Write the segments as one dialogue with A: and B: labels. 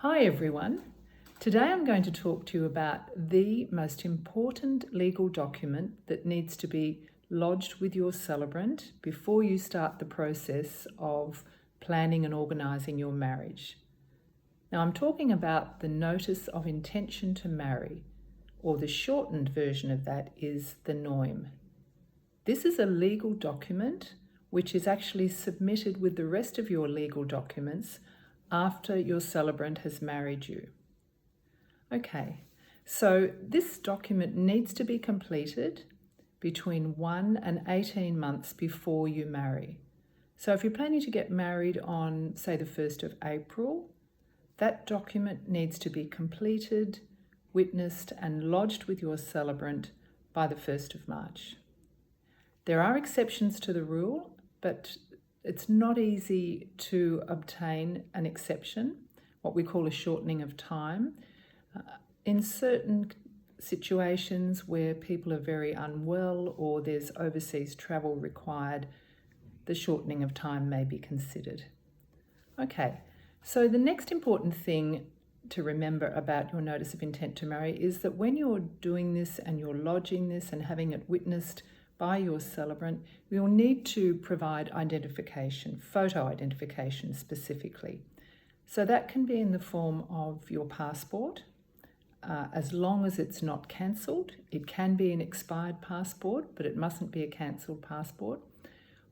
A: Hi everyone. Today I'm going to talk to you about the most important legal document that needs to be lodged with your celebrant before you start the process of planning and organising your marriage. Now I'm talking about the Notice of Intention to Marry, or the shortened version of that is the NOIM. This is a legal document which is actually submitted with the rest of your legal documents after your celebrant has married you. Okay, so this document needs to be completed between 1 and 18 months before you marry. So if you're planning to get married on, say, the 1st of April, that document needs to be completed, witnessed and lodged with your celebrant by the 1st of March. There are exceptions to the rule, but it's not easy to obtain an exception, what we call a shortening of time. In certain situations where people are very unwell or there's overseas travel required, the shortening of time may be considered. Okay, so the next important thing to remember about your notice of intent to marry is that when you're doing this and you're lodging this and having it witnessed by your celebrant, you'll need to provide identification, photo identification specifically. So that can be in the form of your passport, as long as it's not cancelled. It can be an expired passport, but it mustn't be a cancelled passport,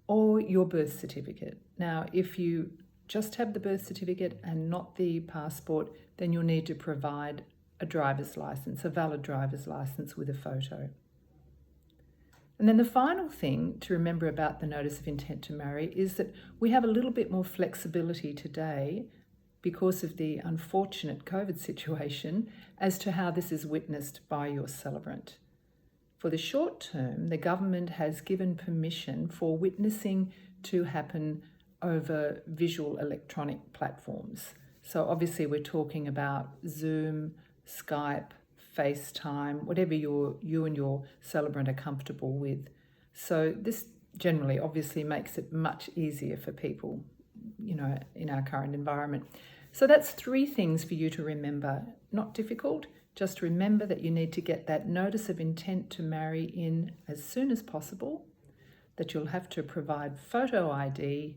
A: or your birth certificate. Now, if you just have the birth certificate and not the passport, then you'll need to provide a driver's license, a valid driver's license with a photo. And then the final thing to remember about the Notice of Intent to Marry is that we have a little bit more flexibility today because of the unfortunate COVID situation as to how this is witnessed by your celebrant. For the short term, the government has given permission for witnessing to happen over visual electronic platforms. So obviously we're talking about Zoom, Skype, FaceTime, whatever you and your celebrant are comfortable with. So this generally obviously makes it much easier for people, in our current environment. So that's 3 things for you to remember. Not difficult, just remember that you need to get that notice of intent to marry in as soon as possible, that you'll have to provide photo ID,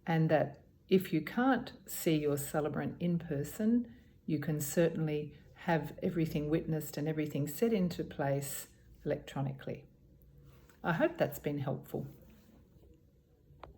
A: and that if you can't see your celebrant in person, you can certainly have everything witnessed and everything set into place electronically. I hope that's been helpful.